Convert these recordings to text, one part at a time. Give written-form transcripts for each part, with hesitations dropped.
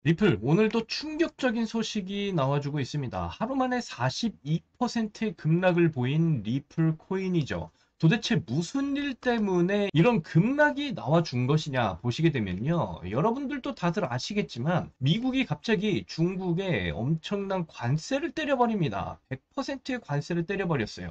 리플, 오늘도 충격적인 소식이 나와주고 있습니다. 하루 만에 42%의 급락을 보인 리플 코인이죠. 도대체 무슨 일 때문에 이런 급락이 나와준 것이냐 보시게 되면요. 여러분들도 다들 아시겠지만 미국이 갑자기 중국에 엄청난 관세를 때려버립니다. 100%의 관세를 때려버렸어요.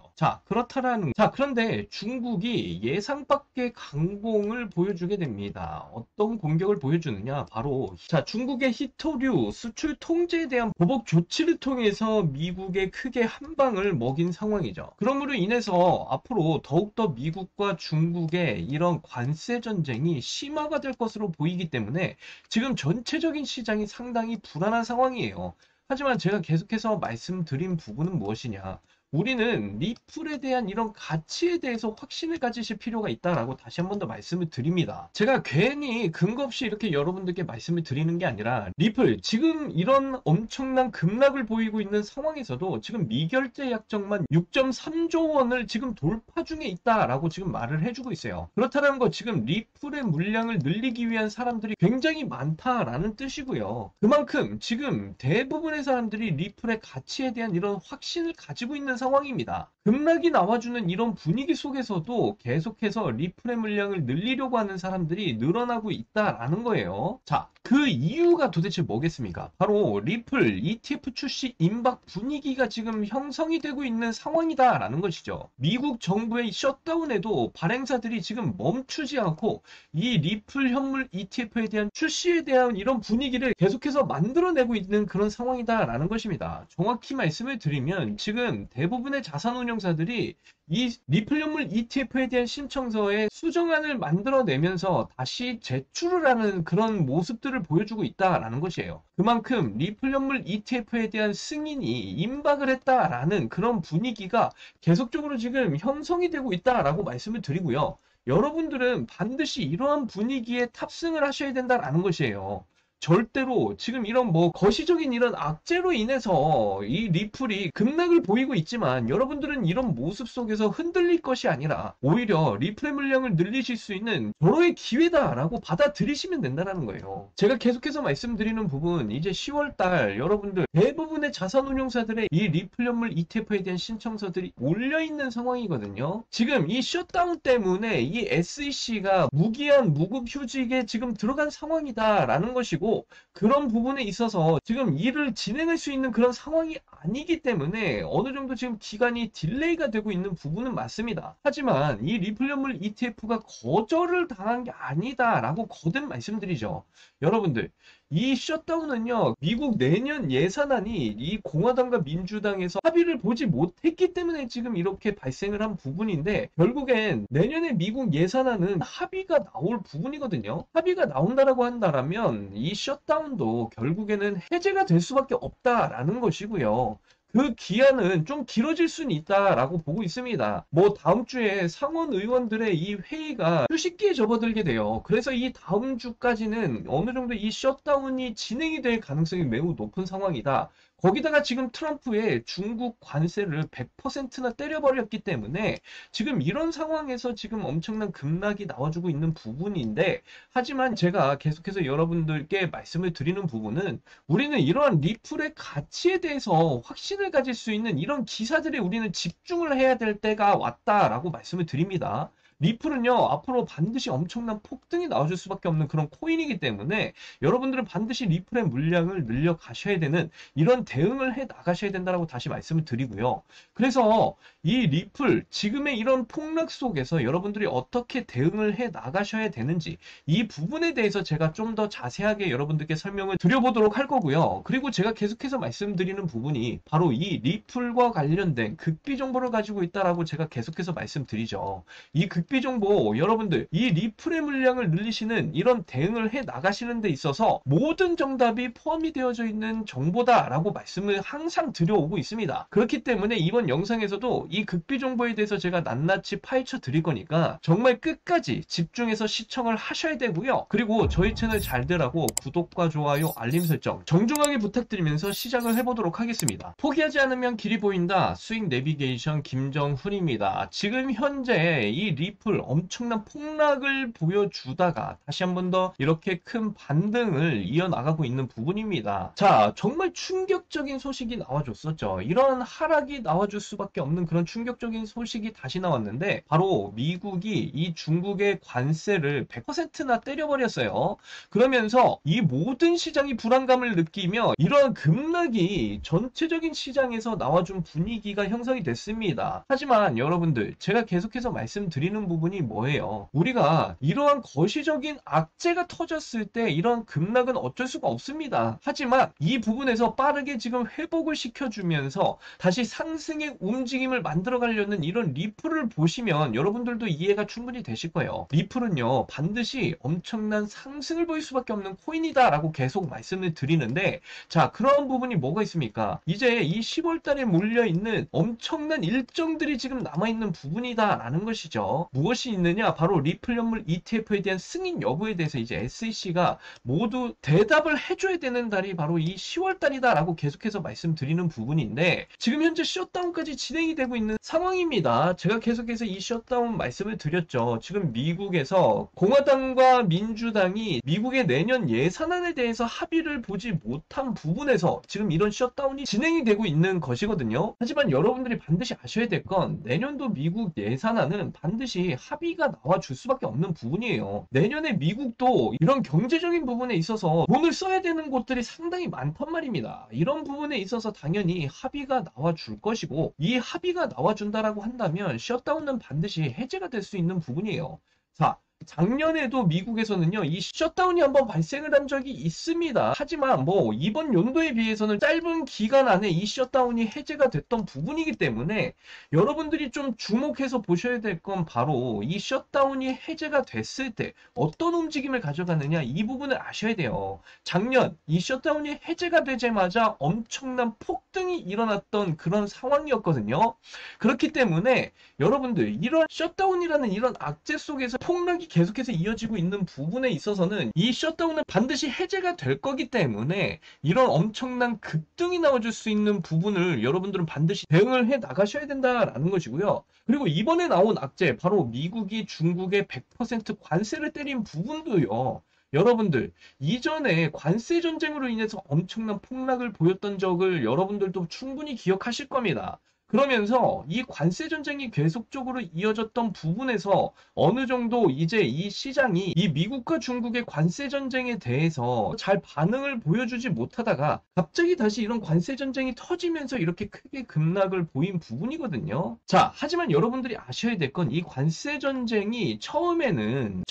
그런데 중국이 예상 밖의 강공을 보여주게 됩니다. 어떤 공격을 보여주느냐? 바로 중국의 히토류 수출 통제에 대한 보복 조치를 통해서 미국에 크게 한 방을 먹인 상황이죠. 그러므로 인해서 앞으로 더욱더 미국과 중국의 이런 관세 전쟁이 심화가 될 것으로 보이기 때문에 지금 전체적인 시장이 상당히 불안한 상황이에요. 하지만 제가 계속해서 말씀드린 부분은 무엇이냐? 우리는 리플에 대한 이런 가치에 대해서 확신을 가지실 필요가 있다라고 다시 한 번 더 말씀을 드립니다. 제가 괜히 근거 없이 이렇게 여러분들께 말씀을 드리는 게 아니라 리플 지금 이런 엄청난 급락을 보이고 있는 상황에서도 지금 미결제 약정만 6.3조 원을 지금 돌파 중에 있다라고 지금 말을 해주고 있어요. 그렇다는 거 지금 리플의 물량을 늘리기 위한 사람들이 굉장히 많다라는 뜻이고요. 그만큼 지금 대부분의 사람들이 리플의 가치에 대한 이런 확신을 가지고 있는 상황입니다. 급락이 나와주는 이런 분위기 속에서도 계속해서 리플의 물량을 늘리려고 하는 사람들이 늘어나고 있다라는 거예요. 자, 그 이유가 도대체 뭐겠습니까? 바로 리플 ETF 출시 임박 분위기가 지금 형성이 되고 있는 상황이다라는 것이죠. 미국 정부의 셧다운에도 발행사들이 지금 멈추지 않고 이 리플 현물 ETF에 대한 출시에 대한 이런 분위기를 계속해서 만들어내고 있는 그런 상황이다라는 것입니다. 정확히 말씀을 드리면 지금 대부분의 자산운용사들이 이 리플 현물 ETF에 대한 신청서에 수정안을 만들어내면서 다시 제출을 하는 그런 모습들을 보여주고 있다라는 것이에요. 그만큼 리플 현물 ETF에 대한 승인이 임박을 했다라는 그런 분위기가 계속적으로 지금 형성이 되고 있다라고 말씀을 드리고요. 여러분들은 반드시 이러한 분위기에 탑승을 하셔야 된다라는 것이에요. 절대로 지금 이런 뭐 거시적인 이런 악재로 인해서 이 리플이 급락을 보이고 있지만 여러분들은 이런 모습 속에서 흔들릴 것이 아니라 오히려 리플의 물량을 늘리실 수 있는 절호의 기회다라고 받아들이시면 된다는 거예요. 제가 계속해서 말씀드리는 부분 이제 10월달 여러분들 대부분의 자산운용사들의 이 리플 현물 ETF에 대한 신청서들이 올려있는 상황이거든요. 지금 이 셧다운 때문에 이 SEC가 무기한 무급휴직에 지금 들어간 상황이다라는 것이고 그런 부분에 있어서 지금 일을 진행할 수 있는 그런 상황이 아니기 때문에 어느 정도 지금 기간이 딜레이가 되고 있는 부분은 맞습니다. 하지만 이 리플 현물 ETF가 거절을 당한 게 아니다라고 거듭 말씀드리죠. 여러분들 이 셧다운은요, 미국 내년 예산안이 이 공화당과 민주당에서 합의를 보지 못했기 때문에 지금 이렇게 발생을 한 부분인데, 결국엔 내년에 미국 예산안은 합의가 나올 부분이거든요. 합의가 나온다라고 한다면 이 셧다운도 결국에는 해제가 될 수밖에 없다라는 것이고요. 그 기한은 좀 길어질 수는 있다라고 보고 있습니다. 뭐 다음 주에 상원 의원들의 이 회의가 휴식기에 접어들게 돼요. 그래서 이 다음 주까지는 어느 정도 이 셧다운이 진행이 될 가능성이 매우 높은 상황이다. 거기다가 지금 트럼프의 중국 관세를 100%나 때려버렸기 때문에 지금 이런 상황에서 지금 엄청난 급락이 나와주고 있는 부분인데, 하지만 제가 계속해서 여러분들께 말씀을 드리는 부분은 우리는 이러한 리플의 가치에 대해서 확신을 가질 수 있는 이런 기사들에 우리는 집중을 해야 될 때가 왔다라고 말씀을 드립니다. 리플은요, 앞으로 반드시 엄청난 폭등이 나와줄 수밖에 없는 그런 코인이기 때문에 여러분들은 반드시 리플의 물량을 늘려 가셔야 되는 이런 대응을 해 나가셔야 된다고 다시 말씀을 드리고요. 그래서 이 리플, 지금의 이런 폭락 속에서 여러분들이 어떻게 대응을 해 나가셔야 되는지 이 부분에 대해서 제가 좀 더 자세하게 여러분들께 설명을 드려보도록 할 거고요. 그리고 제가 계속해서 말씀드리는 부분이 바로 이 리플과 관련된 극비 정보를 가지고 있다라고 제가 계속해서 말씀드리죠. 이 극비 정보, 여러분들 이 리플의 물량을 늘리시는 이런 대응을 해 나가시는 데 있어서 모든 정답이 포함이 되어져 있는 정보다라고 말씀을 항상 드려오고 있습니다. 그렇기 때문에 이번 영상에서도 이 극비 정보에 대해서 제가 낱낱이 파헤쳐 드릴 거니까 정말 끝까지 집중해서 시청을 하셔야 되고요. 그리고 저희 채널 잘 되라고 구독과 좋아요, 알림 설정 정중하게 부탁드리면서 시작을 해보도록 하겠습니다. 포기하지 않으면 길이 보인다. 수익 내비게이션 김정훈입니다. 지금 현재 이 리플 엄청난 폭락을 보여주다가 다시 한 번 더 이렇게 큰 반등을 이어나가고 있는 부분입니다. 자, 정말 충격적인 소식이 나와줬었죠. 이런 하락이 나와줄 수밖에 없는 그런 충격적인 소식이 다시 나왔는데 바로 미국이 이 중국의 관세를 100%나 때려버렸어요. 그러면서 이 모든 시장이 불안감을 느끼며 이러한 급락이 전체적인 시장에서 나와준 분위기가 형성이 됐습니다. 하지만 여러분들, 제가 계속해서 말씀드리는 부분이 뭐예요? 우리가 이러한 거시적인 악재가 터졌을 때 이런 급락은 어쩔 수가 없습니다. 하지만 이 부분에서 빠르게 지금 회복을 시켜주면서 다시 상승의 움직임을 만들어가려는 이런 리플을 보시면 여러분들도 이해가 충분히 되실 거예요. 리플은요, 반드시 엄청난 상승을 보일 수밖에 없는 코인이다 라고 계속 말씀을 드리는데, 자, 그런 부분이 뭐가 있습니까? 이제 이 10월 달에 몰려있는 엄청난 일정들이 지금 남아있는 부분이다 라는 것이죠. 무엇이 있느냐? 바로 리플 연물 ETF에 대한 승인 여부에 대해서 이제 SEC가 모두 대답을 해줘야 되는 달이 바로 이 10월 달이다 라고 계속해서 말씀드리는 부분인데, 지금 현재 셧다운까지 진행이 되고 있는 상황입니다. 제가 계속해서 이 셧다운 말씀을 드렸죠. 지금 미국에서 공화당과 민주당이 미국의 내년 예산안에 대해서 합의를 보지 못한 부분에서 지금 이런 셧다운이 진행이 되고 있는 것이거든요. 하지만 여러분들이 반드시 아셔야 될 건 내년도 미국 예산안은 반드시 합의가 나와줄 수밖에 없는 부분이에요. 내년에 미국도 이런 경제적인 부분에 있어서 돈을 써야 되는 곳들이 상당히 많단 말입니다. 이런 부분에 있어서 당연히 합의가 나와줄 것이고, 이 합의가 나와준다라고 한다면 셧다운은 반드시 해제가 될 수 있는 부분이에요. 자, 작년에도 미국에서는요, 이 셧다운이 한번 발생을 한 적이 있습니다. 하지만 뭐 이번 연도에 비해서는 짧은 기간 안에 이 셧다운이 해제가 됐던 부분이기 때문에 여러분들이 좀 주목해서 보셔야 될 건 바로 이 셧다운이 해제가 됐을 때 어떤 움직임을 가져가느냐, 이 부분을 아셔야 돼요. 작년 이 셧다운이 해제가 되자마자 엄청난 폭등이 일어났던 그런 상황이었거든요. 그렇기 때문에 여러분들, 이런 셧다운이라는 이런 악재 속에서 폭락이 계속해서 이어지고 있는 부분에 있어서는 이 셧다운은 반드시 해제가 될 거기 때문에 이런 엄청난 급등이 나와줄 수 있는 부분을 여러분들은 반드시 대응을 해 나가셔야 된다라는 것이고요. 그리고 이번에 나온 악재, 바로 미국이 중국에 100% 관세를 때린 부분도요, 여러분들, 이전에 관세 전쟁으로 인해서 엄청난 폭락을 보였던 적을 여러분들도 충분히 기억하실 겁니다. 그러면서 이 관세 전쟁이 계속적으로 이어졌던 부분에서 어느 정도 이제 이 시장이 이 미국과 중국의 관세 전쟁에 대해서 잘 반응을 보여주지 못하다가 갑자기 다시 이런 관세 전쟁이 터지면서 이렇게 크게 급락을 보인 부분이거든요. 자, 하지만 여러분들이 아셔야 될 건 이 관세 전쟁이 처음에는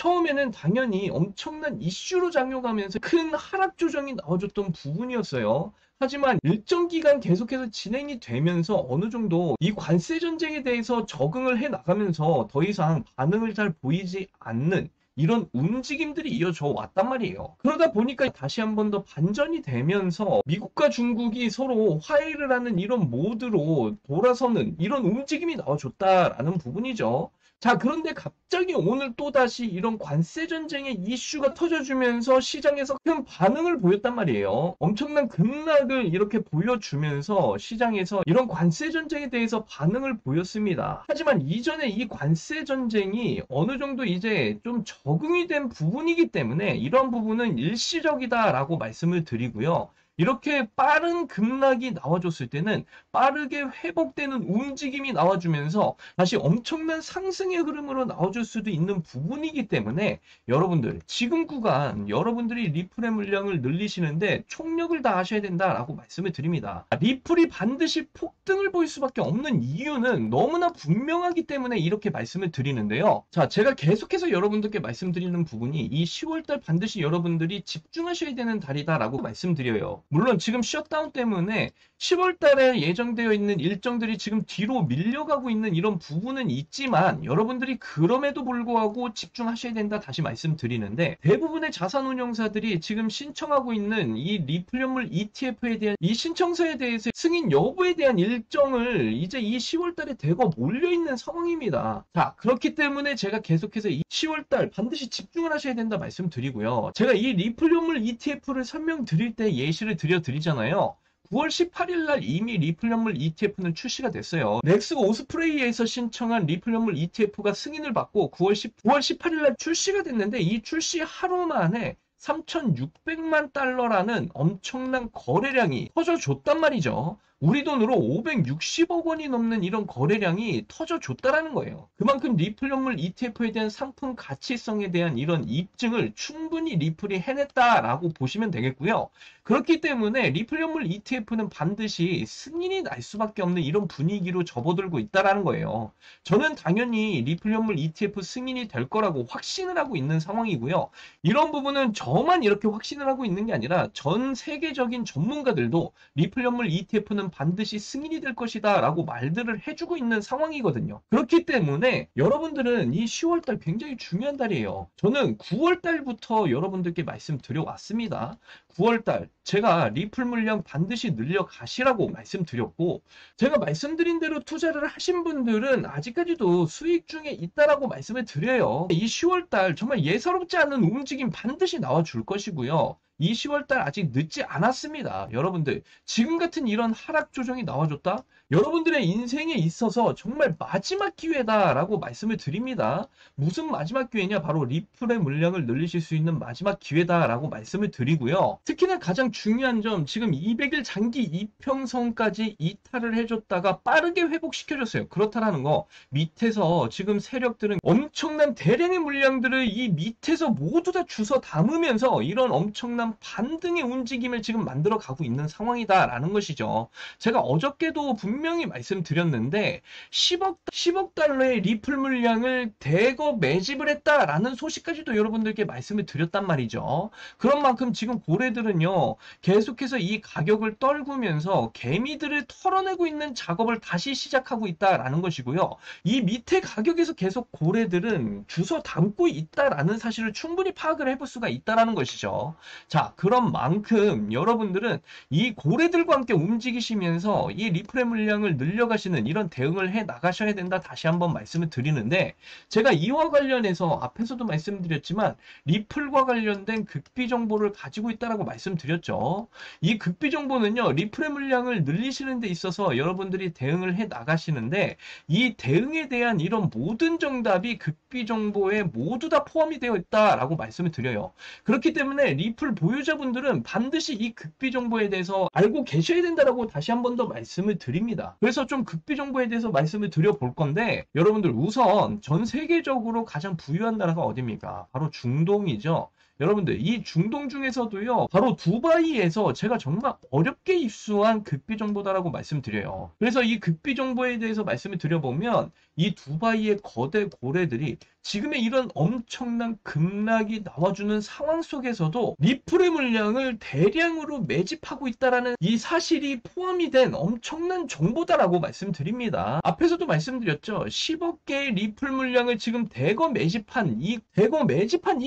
당연히 엄청난 이슈로 작용하면서 큰 하락 조정이 나와줬던 부분이었어요. 하지만 일정 기간 계속해서 진행이 되면서 어느 정도 이 관세 전쟁에 대해서 적응을 해 나가면서 더 이상 반응을 잘 보이지 않는 이런 움직임들이 이어져 왔단 말이에요. 그러다 보니까 다시 한 번 더 반전이 되면서 미국과 중국이 서로 화해를 하는 이런 모드로 돌아서는 이런 움직임이 나와줬다라는 부분이죠. 자, 그런데 갑자기 오늘 또다시 이런 관세 전쟁의 이슈가 터져주면서 시장에서 큰 반응을 보였단 말이에요. 엄청난 급락을 이렇게 보여주면서 시장에서 이런 관세 전쟁에 대해서 반응을 보였습니다. 하지만 이전에 이 관세 전쟁이 어느 정도 이제 좀 적응이 된 부분이기 때문에 이런 부분은 일시적이다라고 말씀을 드리고요. 이렇게 빠른 급락이 나와줬을 때는 빠르게 회복되는 움직임이 나와주면서 다시 엄청난 상승의 흐름으로 나와줄 수도 있는 부분이기 때문에 여러분들, 지금 구간 여러분들이 리플의 물량을 늘리시는데 총력을 다하셔야 된다라고 말씀을 드립니다. 리플이 반드시 폭등을 보일 수밖에 없는 이유는 너무나 분명하기 때문에 이렇게 말씀을 드리는데요. 자, 제가 계속해서 여러분들께 말씀드리는 부분이 이 10월달 반드시 여러분들이 집중하셔야 되는 달이다라고 말씀드려요. 물론 지금 셧다운 때문에 10월 달에 예정되어 있는 일정들이 지금 뒤로 밀려가고 있는 이런 부분은 있지만 여러분들이 그럼에도 불구하고 집중하셔야 된다 다시 말씀드리는데, 대부분의 자산운용사들이 지금 신청하고 있는 이 리플 연물 ETF에 대한 이 신청서에 대해서 승인 여부에 대한 일정을 이제 이 10월 달에 대거 몰려있는 상황입니다. 자, 그렇기 때문에 제가 계속해서 이 10월 달 반드시 집중을 하셔야 된다 말씀드리고요. 제가 이 리플 연물 ETF를 설명드릴 때 예시를 드리잖아요. 9월 18일 날 이미 리플 연물 ETF는 출시가 됐어요. 넥스 오스프레이에서 신청한 리플 연물 ETF가 승인을 받고 9월 18일 날 출시가 됐는데 이 출시 하루 만에 3,600만 달러라는 엄청난 거래량이 터져줬단 말이죠. 우리 돈으로 560억 원이 넘는 이런 거래량이 터져줬다라는 거예요. 그만큼 리플 연물 ETF에 대한 상품 가치성에 대한 이런 입증을 충분히 리플이 해냈다라고 보시면 되겠고요. 그렇기 때문에 리플 연물 ETF는 반드시 승인이 날 수밖에 없는 이런 분위기로 접어들고 있다라는 거예요. 저는 당연히 리플 연물 ETF 승인이 될 거라고 확신을 하고 있는 상황이고요. 이런 부분은 저만 이렇게 확신을 하고 있는 게 아니라 전 세계적인 전문가들도 리플 연물 ETF는 반드시 승인이 될 것이다 라고 말들을 해주고 있는 상황이거든요. 그렇기 때문에 여러분들은 이 10월달 굉장히 중요한 달이에요. 저는 9월달부터 여러분들께 말씀드려왔습니다. 9월달 제가 리플 물량 반드시 늘려가시라고 말씀드렸고, 제가 말씀드린 대로 투자를 하신 분들은 아직까지도 수익 중에 있다라고 말씀을 드려요. 이 10월달 정말 예사롭지 않은 움직임 반드시 나와줄 것이고요. 이 10월달 아직 늦지 않았습니다. 여러분들 지금 같은 이런 하락 조정이 나와줬다? 여러분들의 인생에 있어서 정말 마지막 기회다라고 말씀을 드립니다. 무슨 마지막 기회냐? 바로 리플의 물량을 늘리실 수 있는 마지막 기회다라고 말씀을 드리고요. 특히나 가장 중요한 점, 지금 200일 장기 이평선까지 이탈을 해줬다가 빠르게 회복시켜줬어요. 그렇다라는 거, 밑에서 지금 세력들은 엄청난 대량의 물량들을 이 밑에서 모두 다 주워 담으면서 이런 엄청난 반등의 움직임을 지금 만들어 가고 있는 상황이다라는 것이죠. 제가 어저께도 분명히 말씀드렸는데 10억 달러의 리플 물량을 대거 매집을 했다라는 소식까지도 여러분들께 말씀을 드렸단 말이죠. 그런 만큼 지금 고래들은요, 계속해서 이 가격을 떨구면서 개미들을 털어내고 있는 작업을 다시 시작하고 있다라는 것이고요. 이 밑에 가격에서 계속 고래들은 주워 담고 있다라는 사실을 충분히 파악을 해볼 수가 있다라는 것이죠. 자, 그런 만큼 여러분들은 이 고래들과 함께 움직이시면서 이 리플의 물량을 늘려가시는 이런 대응을 해 나가셔야 된다, 다시 한번 말씀을 드리는데, 제가 이와 관련해서 앞에서도 말씀드렸지만 리플과 관련된 극비 정보를 가지고 있다라고 말씀드렸죠. 이 극비 정보는요, 리플의 물량을 늘리시는 데 있어서 여러분들이 대응을 해 나가시는데, 이 대응에 대한 이런 모든 정답이 극비 정보에 모두 다 포함이 되어 있다라고 말씀을 드려요. 그렇기 때문에 리플 보유자분들은 반드시 이 극비 정보에 대해서 알고 계셔야 된다라고 다시 한 번 더 말씀을 드립니다. 그래서 좀 극비 정보에 대해서 말씀을 드려볼 건데, 여러분들 우선 전 세계적으로 가장 부유한 나라가 어디입니까? 바로 중동이죠. 여러분들 이 중동 중에서도요, 바로 두바이에서 제가 정말 어렵게 입수한 극비 정보다라고 말씀드려요. 그래서 이 극비 정보에 대해서 말씀을 드려보면 이 두바이의 거대 고래들이 지금의 이런 엄청난 급락이 나와주는 상황 속에서도 리플의 물량을 대량으로 매집하고 있다라는 이 사실이 포함이 된 엄청난 정보다라고 말씀드립니다. 앞에서도 말씀드렸죠. 10억 개의 리플 물량을 지금 대거 매집한 이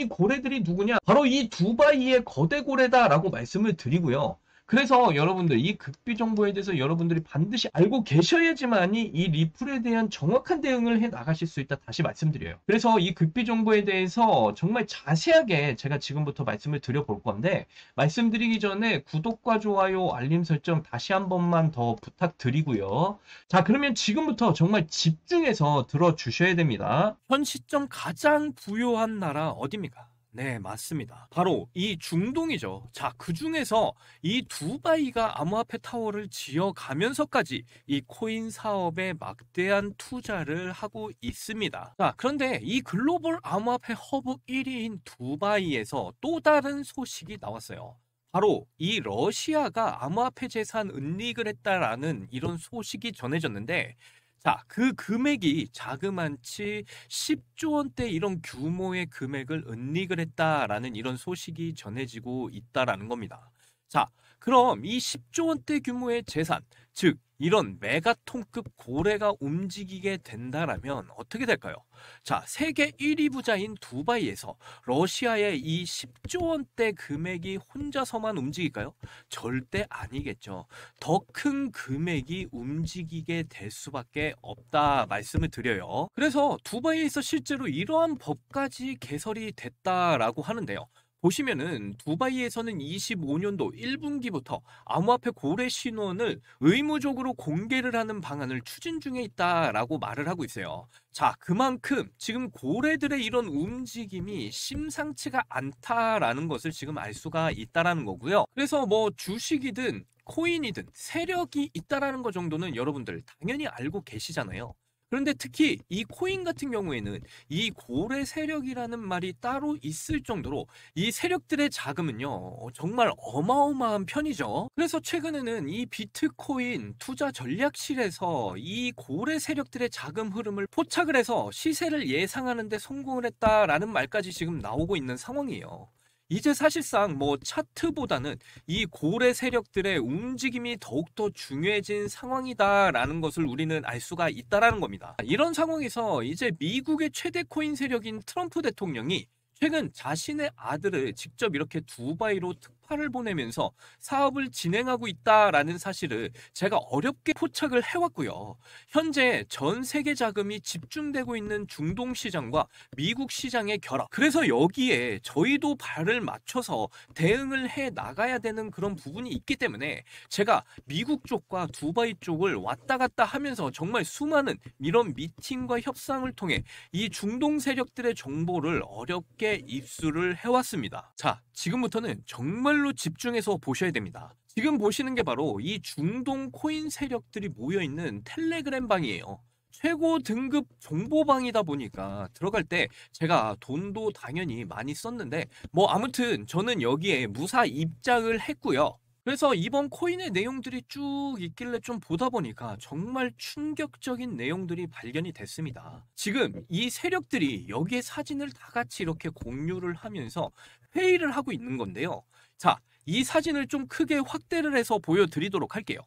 고래들이 누구냐? 바로 이 두바이의 거대 고래다라고 말씀을 드리고요. 그래서 여러분들 이 극비 정보에 대해서 여러분들이 반드시 알고 계셔야지만이 이 리플에 대한 정확한 대응을 해 나가실 수 있다, 다시 말씀드려요. 그래서 이 극비 정보에 대해서 정말 자세하게 제가 지금부터 말씀을 드려볼 건데, 말씀드리기 전에 구독과 좋아요, 알림 설정 다시 한 번만 더 부탁드리고요. 자, 그러면 지금부터 정말 집중해서 들어주셔야 됩니다. 현 시점 가장 부유한 나라 어디입니까? 네, 맞습니다. 바로 이 중동이죠. 자, 그 중에서 이 두바이가 암호화폐 타워를 지어가면서까지 이 코인 사업에 막대한 투자를 하고 있습니다. 자, 그런데 이 글로벌 암호화폐 허브 1위인 두바이에서 또 다른 소식이 나왔어요. 바로 이 러시아가 암호화폐 재산 은닉을 했다라는 이런 소식이 전해졌는데, 자, 그 금액이 자그만치 10조 원대 이런 규모의 금액을 은닉을 했다라는 이런 소식이 전해지고 있다라는 겁니다. 자, 그럼 이 10조 원대 규모의 재산, 즉 이런 메가톤급 고래가 움직이게 된다라면 어떻게 될까요? 자, 세계 1위 부자인 두바이에서 러시아의 이 10조 원대 금액이 혼자서만 움직일까요? 절대 아니겠죠. 더 큰 금액이 움직이게 될 수밖에 없다 말씀을 드려요. 그래서 두바이에서 실제로 이러한 법까지 개설이 됐다라고 하는데요. 보시면은 두바이에서는 25년도 1분기부터 암호화폐 고래 신원을 의무적으로 공개를 하는 방안을 추진 중에 있다라고 말을 하고 있어요. 자, 그만큼 지금 고래들의 이런 움직임이 심상치가 않다라는 것을 지금 알 수가 있다라는 거고요. 그래서 뭐 주식이든 코인이든 세력이 있다라는 것 정도는 여러분들 당연히 알고 계시잖아요. 그런데 특히 이 코인 같은 경우에는 이 고래 세력이라는 말이 따로 있을 정도로 이 세력들의 자금은요, 정말 어마어마한 편이죠. 그래서 최근에는 이 비트코인 투자 전략실에서 이 고래 세력들의 자금 흐름을 포착을 해서 시세를 예상하는 데 성공을 했다라는 말까지 지금 나오고 있는 상황이에요. 이제 사실상 뭐 차트보다는 이 고래 세력들의 움직임이 더욱더 중요해진 상황이다라는 것을 우리는 알 수가 있다라는 겁니다. 이런 상황에서 이제 미국의 최대 코인 세력인 트럼프 대통령이 최근 자신의 아들을 직접 이렇게 두바이로 특파를 보내면서 사업을 진행하고 있다라는 사실을 제가 어렵게 포착을 해왔고요. 현재 전 세계 자금이 집중되고 있는 중동 시장과 미국 시장의 결합. 그래서 여기에 저희도 발을 맞춰서 대응을 해 나가야 되는 그런 부분이 있기 때문에 제가 미국 쪽과 두바이 쪽을 왔다 갔다 하면서 정말 수많은 이런 미팅과 협상을 통해 이 중동 세력들의 정보를 어렵게 입수를 해왔습니다. 자, 지금부터는 정말로 집중해서 보셔야 됩니다. 지금 보시는 게 바로 이 중동 코인 세력들이 모여있는 텔레그램 방이에요. 최고 등급 정보방이다 보니까 들어갈 때 제가 돈도 당연히 많이 썼는데 뭐 아무튼 저는 여기에 무사 입장을 했고요. 그래서 이번 코인의 내용들이 쭉 있길래 좀 보다 보니까 정말 충격적인 내용들이 발견이 됐습니다. 지금 이 세력들이 여기에 사진을 다 같이 이렇게 공유를 하면서 회의를 하고 있는 건데요. 자, 이 사진을 좀 크게 확대를 해서 보여드리도록 할게요.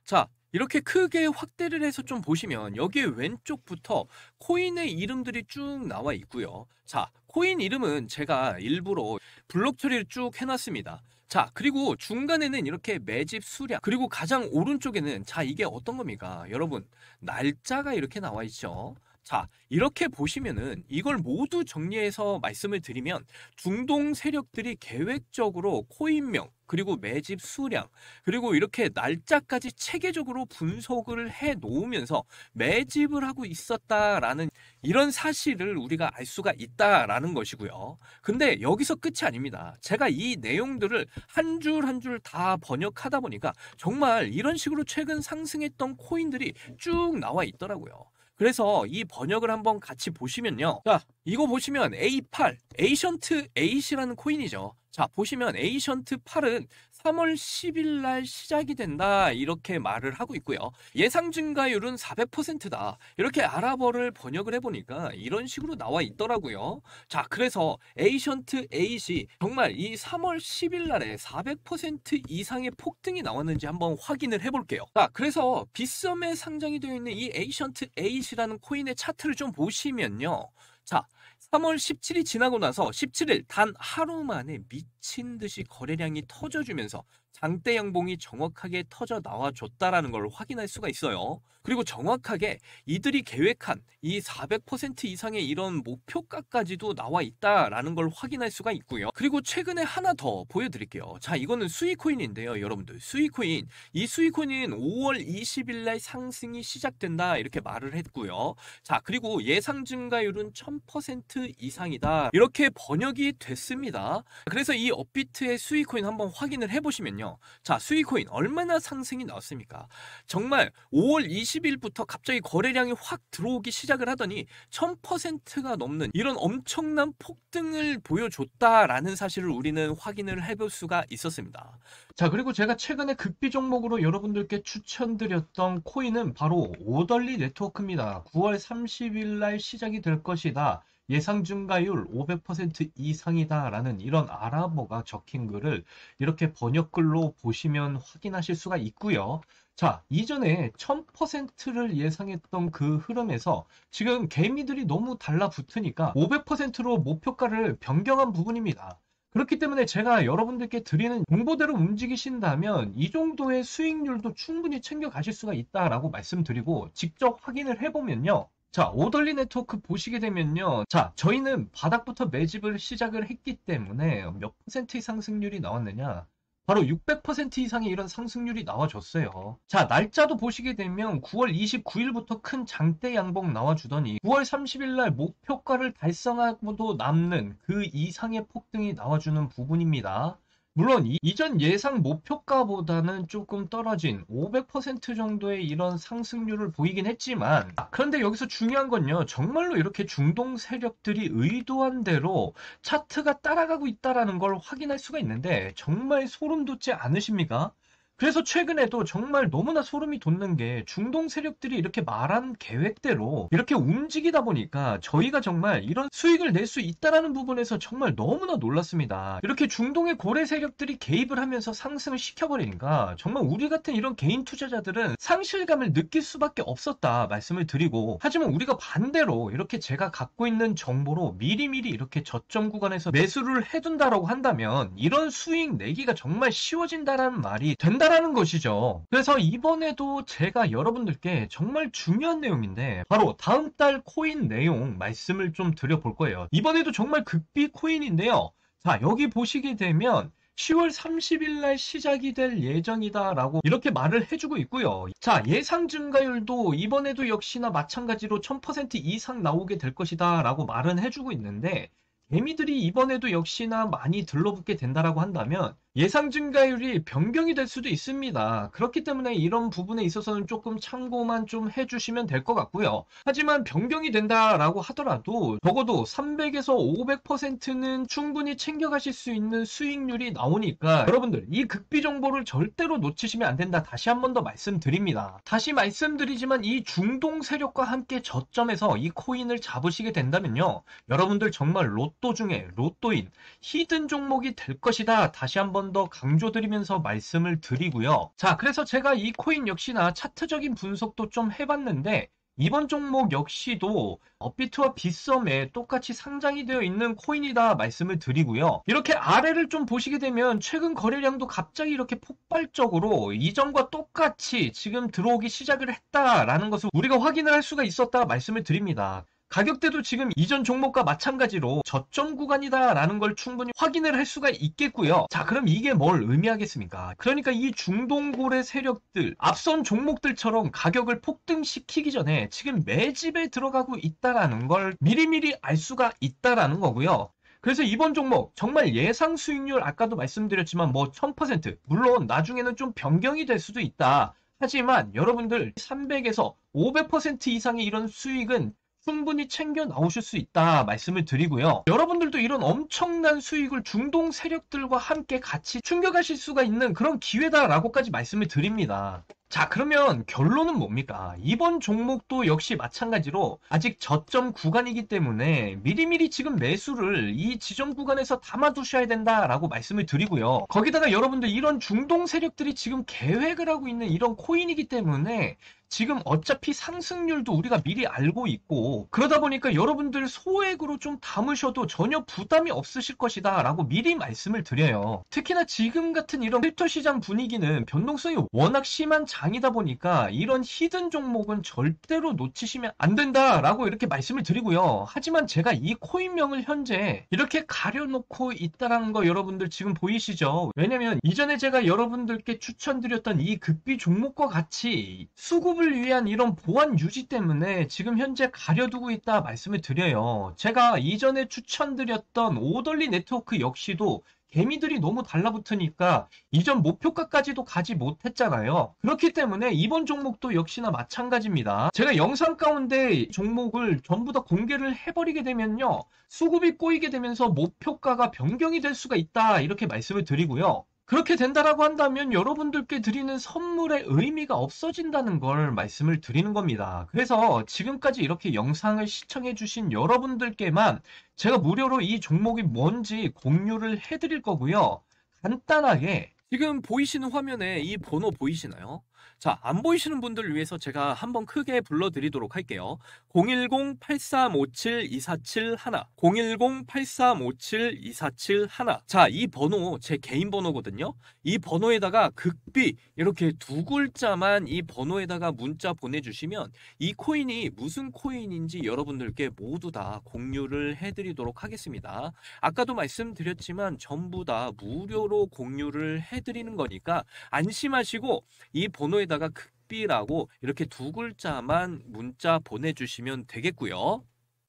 자, 이렇게 크게 확대를 해서 좀 보시면 여기에 왼쪽부터 코인의 이름들이 쭉 나와 있고요. 자, 코인 이름은 제가 일부러 블록 처리를 쭉 해놨습니다. 자, 그리고 중간에는 이렇게 매집 수량, 그리고 가장 오른쪽에는 자, 이게 어떤 겁니까? 여러분, 날짜가 이렇게 나와 있죠. 자, 이렇게 보시면은 이걸 모두 정리해서 말씀을 드리면 중동 세력들이 계획적으로 코인명, 그리고 매집 수량, 그리고 이렇게 날짜까지 체계적으로 분석을 해 놓으면서 매집을 하고 있었다라는 이런 사실을 우리가 알 수가 있다라는 것이고요. 근데 여기서 끝이 아닙니다. 제가 이 내용들을 한 줄 한 줄 다 번역하다 보니까 정말 이런 식으로 최근 상승했던 코인들이 쭉 나와 있더라고요. 그래서 이 번역을 한번 같이 보시면요. 자, 이거 보시면 A8, 에이션트 8이라는 코인이죠. 자, 보시면 에이션트 8은 3월 10일 날 시작이 된다 이렇게 말을 하고 있고요. 예상 증가율은 400%다. 이렇게 아랍어를 번역을 해보니까 이런 식으로 나와 있더라고요. 자, 그래서 에이션트 8이 정말 이 3월 10일 날에 400% 이상의 폭등이 나왔는지 한번 확인을 해볼게요. 자, 그래서 빗썸에 상장이 되어 있는 이 에이션트 8이라는 코인의 차트를 좀 보시면요. 자, 3월 17일이 지나고 나서 17일 단 하루 만에 미친 듯이 거래량이 터져주면서 장대 양봉이 정확하게 터져 나와줬다라는 걸 확인할 수가 있어요. 그리고 정확하게 이들이 계획한 이 400% 이상의 이런 목표가까지도 나와 있다라는 걸 확인할 수가 있고요. 그리고 최근에 하나 더 보여드릴게요. 자, 이거는 수익코인인데요, 여러분들. 수익코인. 이 수익코인은 5월 20일 날 상승이 시작된다 이렇게 말을 했고요. 자, 그리고 예상 증가율은 1000% 이상이다. 이렇게 번역이 됐습니다. 그래서 이 업비트의 수익코인 한번 확인을 해보시면요. 자, 수익코인 얼마나 상승이 나왔습니까? 정말 5월 20일부터 갑자기 거래량이 확 들어오기 시작을 하더니 1000%가 넘는 이런 엄청난 폭등을 보여줬다라는 사실을 우리는 확인을 해볼 수가 있었습니다. 자, 그리고 제가 최근에 극비 종목으로 여러분들께 추천드렸던 코인은 바로 오덜리 네트워크입니다. 9월 30일 날 시작이 될 것이다. 예상 증가율 500% 이상이다 라는 이런 아랍어가 적힌 글을 이렇게 번역글로 보시면 확인하실 수가 있고요. 자, 이전에 1000%를 예상했던 그 흐름에서 지금 개미들이 너무 달라붙으니까 500%로 목표가를 변경한 부분입니다. 그렇기 때문에 제가 여러분들께 드리는 정보대로 움직이신다면 이 정도의 수익률도 충분히 챙겨가실 수가 있다라고 말씀드리고 직접 확인을 해보면요. 자, 오덜리 네트워크 보시게 되면요. 자, 저희는 바닥부터 매집을 시작을 했기 때문에 몇 퍼센트의 상승률이 나왔느냐? 바로 600% 이상의 이런 상승률이 나와줬어요. 자, 날짜도 보시게 되면 9월 29일부터 큰 장대 양봉 나와주더니 9월 30일 날 목표가를 달성하고도 남는 그 이상의 폭등이 나와주는 부분입니다. 물론 이전 예상 목표가보다는 조금 떨어진 500% 정도의 이런 상승률을 보이긴 했지만, 그런데 여기서 중요한 건요, 정말로 이렇게 중동 세력들이 의도한 대로 차트가 따라가고 있다라는 걸 확인할 수가 있는데 정말 소름 돋지 않으십니까? 그래서 최근에도 정말 너무나 소름이 돋는 게 중동 세력들이 이렇게 말한 계획대로 이렇게 움직이다 보니까 저희가 정말 이런 수익을 낼 수 있다라는 부분에서 정말 너무나 놀랐습니다. 이렇게 중동의 고래 세력들이 개입을 하면서 상승을 시켜버리니까 정말 우리 같은 이런 개인 투자자들은 상실감을 느낄 수밖에 없었다 말씀을 드리고, 하지만 우리가 반대로 이렇게 제가 갖고 있는 정보로 미리미리 이렇게 저점 구간에서 매수를 해둔다라고 한다면 이런 수익 내기가 정말 쉬워진다라는 말이 된다라는 것이죠. 그래서 이번에도 제가 여러분들께 정말 중요한 내용인데 바로 다음 달 코인 내용 말씀을 좀 드려볼 거예요. 이번에도 정말 극비 코인인데요. 자, 여기 보시게 되면 10월 30일 날 시작이 될 예정이다라고 이렇게 말을 해주고 있고요. 자, 예상 증가율도 이번에도 역시나 마찬가지로 1000% 이상 나오게 될 것이다 라고 말은 해주고 있는데, 개미들이 이번에도 역시나 많이 들러붙게 된다라고 한다면 예상 증가율이 변경이 될 수도 있습니다. 그렇기 때문에 이런 부분에 있어서는 조금 참고만 좀 해주시면 될 것 같고요. 하지만 변경이 된다라고 하더라도 적어도 300에서 500%는 충분히 챙겨가실 수 있는 수익률이 나오니까 여러분들 이 극비 정보를 절대로 놓치시면 안 된다. 다시 한 번 더 말씀드립니다. 다시 말씀드리지만 이 중동 세력과 함께 저점에서 이 코인을 잡으시게 된다면요, 여러분들 정말 로또 중에 로또인 히든 종목이 될 것이다. 다시 한번 더 강조드리면서 말씀을 드리고요. 자, 그래서 제가 이 코인 역시나 차트적인 분석도 좀 해봤는데 이번 종목 역시도 업비트와 빗썸에 똑같이 상장이 되어 있는 코인이다 말씀을 드리고요. 이렇게 아래를 좀 보시게 되면 최근 거래량도 갑자기 이렇게 폭발적으로 이전과 똑같이 지금 들어오기 시작을 했다라는 것을 우리가 확인을 할 수가 있었다 말씀을 드립니다. 가격대도 지금 이전 종목과 마찬가지로 저점 구간이다라는 걸 충분히 확인을 할 수가 있겠고요. 자, 그럼 이게 뭘 의미하겠습니까? 그러니까 이 중동고래 세력들, 앞선 종목들처럼 가격을 폭등시키기 전에 지금 매집에 들어가고 있다라는 걸 미리미리 알 수가 있다라는 거고요. 그래서 이번 종목 정말 예상 수익률 아까도 말씀드렸지만 뭐 1000%, 물론 나중에는 좀 변경이 될 수도 있다. 하지만 여러분들 300에서 500% 이상의 이런 수익은 충분히 챙겨 나오실 수 있다 말씀을 드리고요. 여러분들도 이런 엄청난 수익을 중동 세력들과 함께 같이 충격하실 수가 있는 그런 기회다라고까지 말씀을 드립니다. 자, 그러면 결론은 뭡니까? 이번 종목도 역시 마찬가지로 아직 저점 구간이기 때문에 미리미리 지금 매수를 이 지점 구간에서 담아두셔야 된다라고 말씀을 드리고요. 거기다가 여러분들 이런 중동 세력들이 지금 계획을 하고 있는 이런 코인이기 때문에 지금 어차피 상승률도 우리가 미리 알고 있고, 그러다 보니까 여러분들 소액으로 좀 담으셔도 전혀 부담이 없으실 것이다 라고 미리 말씀을 드려요. 특히나 지금 같은 이런 크립토 시장 분위기는 변동성이 워낙 심한 장이다 보니까 이런 히든 종목은 절대로 놓치시면 안 된다라고 이렇게 말씀을 드리고요. 하지만 제가 이 코인명을 현재 이렇게 가려놓고 있다라는 거 여러분들 지금 보이시죠? 왜냐면 이전에 제가 여러분들께 추천드렸던 이 극비 종목과 같이 수급을 위한 이런 보안 유지 때문에 지금 현재 가려두고 있다 말씀을 드려요. 제가 이전에 추천드렸던 오덜리 네트워크 역시도 개미들이 너무 달라붙으니까 이전 목표가까지도 가지 못했잖아요. 그렇기 때문에 이번 종목도 역시나 마찬가지입니다. 제가 영상 가운데 종목을 전부 다 공개를 해버리게 되면요, 수급이 꼬이게 되면서 목표가가 변경이 될 수가 있다 이렇게 말씀을 드리고요. 그렇게 된다라고 한다면 여러분들께 드리는 선물의 의미가 없어진다는 걸 말씀을 드리는 겁니다. 그래서 지금까지 이렇게 영상을 시청해 주신 여러분들께만 제가 무료로 이 종목이 뭔지 공유를 해드릴 거고요. 간단하게 지금 보이시는 화면에 이 번호 보이시나요? 자, 안 보이시는 분들을 위해서 제가 한번 크게 불러드리도록 할게요. 010-8357-2471, 010-8357-2471. 자, 이 번호 제 개인 번호거든요. 이 번호에다가 극비 극비 이렇게 두 글자만 이 번호에다가 문자 보내주시면 이 코인이 무슨 코인인지 여러분들께 모두 다 공유를 해드리도록 하겠습니다. 아까도 말씀드렸지만 전부 다 무료로 공유를 해드리는 거니까 안심하시고 이 번호에다가 극비라고 이렇게 두 글자만 문자 보내주시면 되겠고요.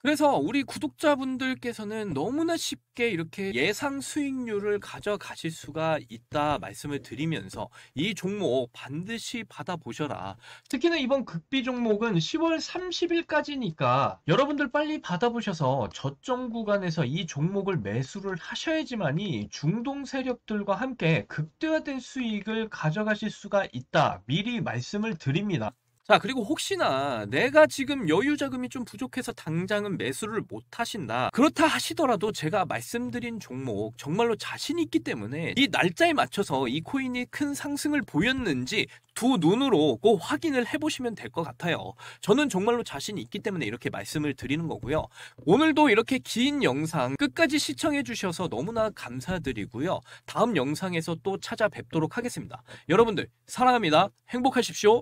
그래서 우리 구독자분들께서는 너무나 쉽게 이렇게 예상 수익률을 가져가실 수가 있다 말씀을 드리면서 이 종목 반드시 받아보셔라. 특히나 이번 극비 종목은 10월 30일까지니까 여러분들 빨리 받아보셔서 저점 구간에서 이 종목을 매수를 하셔야지만이 중동 세력들과 함께 극대화된 수익을 가져가실 수가 있다. 미리 말씀을 드립니다. 자, 그리고 혹시나 내가 지금 여유 자금이 좀 부족해서 당장은 매수를 못 하신다. 그렇다 하시더라도 제가 말씀드린 종목 정말로 자신 있기 때문에 이 날짜에 맞춰서 이 코인이 큰 상승을 보였는지 두 눈으로 꼭 확인을 해보시면 될 것 같아요. 저는 정말로 자신이 있기 때문에 이렇게 말씀을 드리는 거고요. 오늘도 이렇게 긴 영상 끝까지 시청해 주셔서 너무나 감사드리고요. 다음 영상에서 또 찾아뵙도록 하겠습니다. 여러분들 사랑합니다. 행복하십시오.